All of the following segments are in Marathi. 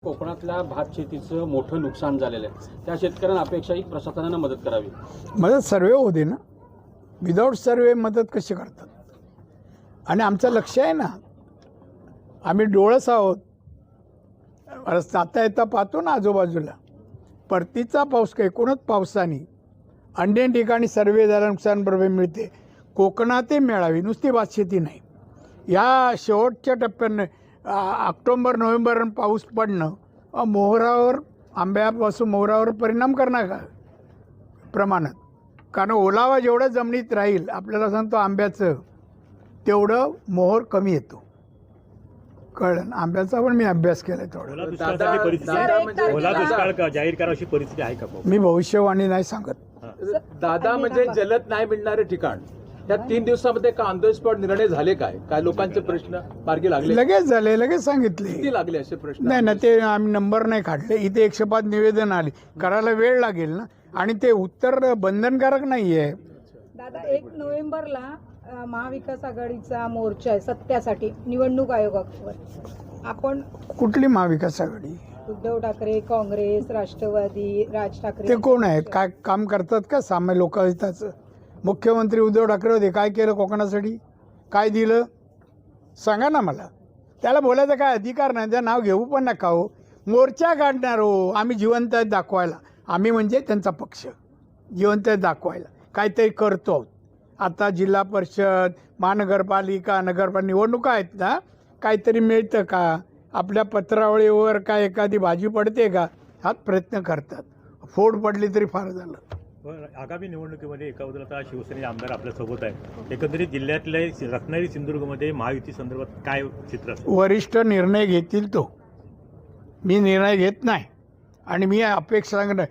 कोकणातल्या भात शेतीचं मोठं नुकसान झालेलं आहे. त्या शेतकऱ्यांना अपेक्षा आहे की प्रशासनानं मदत करावी. मदत सर्वे होऊ दे ना. विदाऊट सर्वे मदत कशी करतात? आणि आमचं लक्ष आहे ना, आम्ही डोळस आहोत. जाता येता पाहतो ना आजूबाजूला परतीचा पाऊस काय एकूणच पावसाने अन्य ठिकाणी सर्वे झाला, नुकसान भरपाई मिळते. कोकणातही मिळावी, नुसती भात शेती नाही. या शेवटच्या टप्प्यानं ऑक्टोबर नोव्हेंबर पाऊस पडणं मोहरावर, आंब्यापासून मोहरावर परिणाम करणार का प्रमाणात? कारण ओलावा जेवढं जमिनीत राहील, आपल्याला सांगतो आंब्याचं, तेवढं मोहर कमी येतो. कळलं? आंब्याचा पण मी अभ्यास केला तेवढा. ओला दुष्काळ जाहीर करावी अशी परिस्थिती आहे का? मी भविष्यवाणी नाही सांगत. दादा म्हणजे जलद नाही मिळणारे ठिकाण, त्या 3 दिवसामध्ये का ऑन द स्पॉट निर्णय झाले? काय लोकांचे प्रश्न मार्गी लागले? लगेच झाले, लगेच सांगितले. किती लागले असे प्रश्न? नाही ना, ते आम्ही नंबर नाही काढले. इथे 105 निवेदन आले, करायला वेळ लागेल ना. आणि ते उत्तर बंधनकारक नाही आहे. दादा, 1 नोव्हेंबरला महाविकास आघाडीचा मोर्चा आहे सत्यासाठी निवडणूक आयोगावर. आपण कुठली महाविकास आघाडी? उद्धव ठाकरे, काँग्रेस, राष्ट्रवादी, राज ठाकरे. ते कोण आहेत? काय काम करतात का सामान्य लोकहिताचं? मुख्यमंत्री उद्धव ठाकरे होते, काय केलं कोकणासाठी? काय दिलं सांगा ना मला. त्याला बोलायचा काय अधिकार नाही. त्या नाव घेऊ पण नका हो. मोर्चा काढणार हो, आम्ही जिवंत आहेत दाखवायला. आम्ही म्हणजे त्यांचा पक्ष जिवंत आहेत दाखवायला काहीतरी करतो आहोत. आता जिल्हा परिषद, महानगरपालिका, नगरपालिका निवडणुका आहेत ना, काहीतरी मिळतं का? आपल्या पत्रावळीवर काय एखादी भाजी पडते का? हाच प्रयत्न करतात. फोड पडली तरी फार झालं. आगामी निवडणुकीमध्ये एका बाजूला आता शिवसेनेचे आमदार आपल्यासोबत आहेत. एकंदरीत जिल्ह्यातल्या रत्नागिरी सिंधुदुर्गमध्ये महायुती संदर्भात काय चित्र असेल? वरिष्ठ निर्णय घेतील तो. मी निर्णय घेत नाही. आणि मी अपेक्षा सांगणार,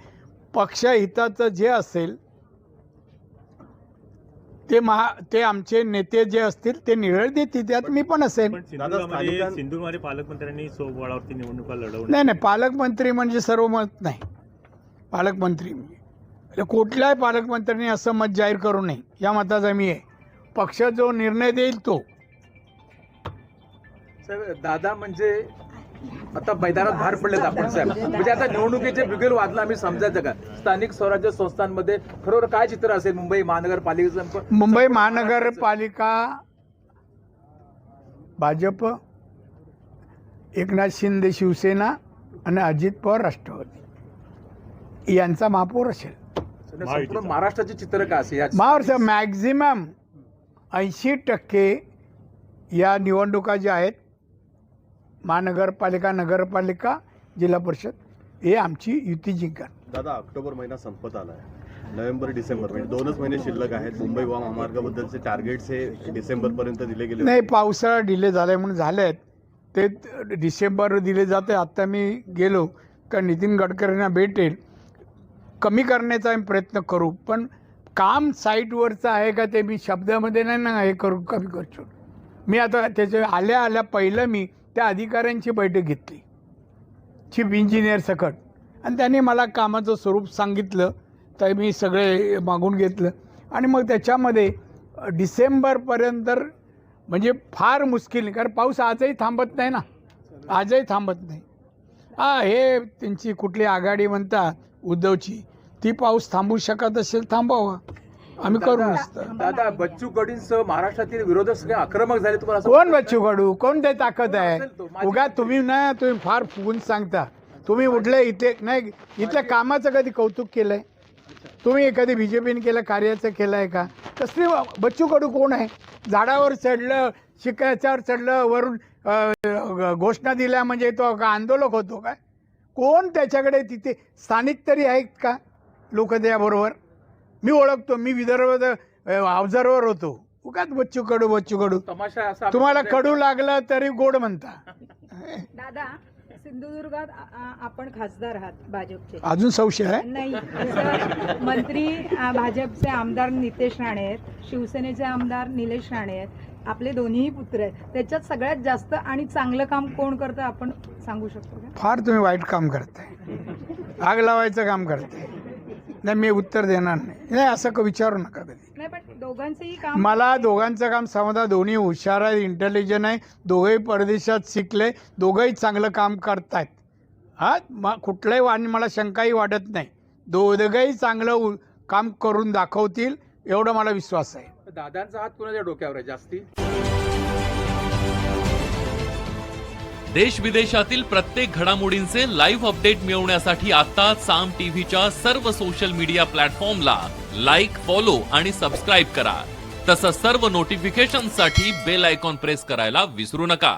पक्षहिताचं जे असेल ते आमचे नेते जे असतील ते निर्णय देतील, त्यात मी पण असेल. पण सिंधुदुर्गमध्ये पालकमंत्र्यांनी सोबळावरती निवडणुका लढवल्या. नाही, पालकमंत्री म्हणजे सर्व मत नाही. पालकमंत्री म्हणजे कुठल्याही पालकमंत्र्यांनी असं मत जाहीर करू नये, या मताचा मी आहे. पक्ष जो निर्णय देईल तो. साहेब, दादा म्हणजे आता मैदानात बाहेर पडलेत आपण साहेब. म्हणजे आता निवडणुकीचे बिगुल वाजला आम्ही समजायचं का? स्थानिक स्वराज्य संस्थांमध्ये खरोखर काय चित्र असेल? मुंबई महानगरपालिकेचं, मुंबई महानगरपालिका भाजप, एकनाथ शिंदे शिवसेना आणि अजित पवार राष्ट्रवादी यांचा महापौर असेल. संपूर्ण महाराष्ट्राचे चित्र काय असेल? महाराष्ट्र मॅक्झिमम 80% या निवडणुका ज्या आहेत, महानगरपालिका, नगरपालिका, जिल्हा परिषद, हे आमची युती जिंकणार. दादा, ऑक्टोबर महिना संपत आला आहे. नोव्हेंबर डिसेंबर म्हणजे 2च महिने शिल्लक आहेत. मुंबई महामार्गाबद्दलचे टार्गेट्स हे डिसेंबरपर्यंत दिले गेले. नाही, पावसाळा डिले झाला म्हणून झाले आहेत ते. डिसेंबर दिले जाते. आत्ता मी गेलो का नितीन गडकरींना भेटेल, कमी करण्याचा आम्ही प्रयत्न करू. पण काम साईटवरचं आहे का ते मी शब्दामध्ये नाही ना हे करू, कमी करतो. मी आता त्याच्या आल्या पहिलं मी त्या अधिकाऱ्यांची बैठक घेतली, चीफ इंजिनियर सकट, आणि त्यांनी मला कामाचं स्वरूप सांगितलं. तर मी सगळे मागून घेतलं. आणि मग त्याच्यामध्ये डिसेंबरपर्यंत म्हणजे फार मुश्किल, कारण पाऊस आजही थांबत नाही ना, आजही थांबत नाही. हे त्यांची कुठली आघाडी म्हणतात उद्धवची, ती पाऊस थांबू शकत असेल थांबावा, आम्ही करू नसतं. दादा, बच्चू कडूंसह महाराष्ट्रातील विरोधक सगळे आक्रमक झाले. तुम्हाला असं कोण बच्चू कडू? कोण ते ताकद आहे? उगा तुम्ही फार फुगून सांगता. तुम्ही उठले इथे नाही, इथल्या कामाचं कधी कौतुक केलंय तुम्ही? कधी बीजेपीने केलं, कार्याचं केलं आहे का? कसली बच्चू कडू कोण आहे? झाडावर चढलं, शिकायच्यावर चढलं, वरून घोषणा दिल्या म्हणजे तो का आंदोलक होतो काय? कोण त्याच्याकडे? तिथे स्थानिक तरी आहेत का लोक त्याबरोबर? मी ओळखतो, मी विदर्भ ऑब्झर्वर होतो. उगाच बच्चू कडू. तमाशा असा तुम्हाला कडू लागलं तरी गोड म्हणता. दादा, सिंधुदुर्गात आपण खासदार आहात भाजपचे. अजून संशय आहे? नाही, तसं मंत्री भाजपचे आमदार नितेश राणे आहेत, शिवसेनेचे आमदार निलेश राणे आहेत, आपले दोन्ही पुत्र आहेत. त्याच्यात सगळ्यात जास्त आणि चांगलं काम कोण करतं आपण सांगू शकतो का? फार तुम्ही वाईट काम करताय, आग लावायचं काम करताय. नाही, मी उत्तर देणार नाही. असं विचारू नका कधी. नाही, पण दोघांचंही काम, मला दोघांचं काम समजा. दोन्ही हुशार आहे, इंटेलिजंट आहे, दोघंही परदेशात शिकले, दोघंही चांगलं काम करतायत. कुठलंही आणि मला शंकाही वाटत नाही. दोघंही चांगलं काम करून दाखवतील एवढा मला विश्वास आहे. दादांचा हात कुणाच्या डोक्यावर आहे जास्ती? देश विदेशातील प्रत्येक घडामोडींचे लाईव्ह अपडेट मिळवण्यासाठी आता साम टीव्हीच्या सर्व सोशल मीडिया प्लॅटफॉर्मला लाईक, फॉलो आणि सबस्क्राईब करा. तसंच सर्व नोटिफिकेशनसाठी बेल आयकॉन प्रेस करायला विसरू नका.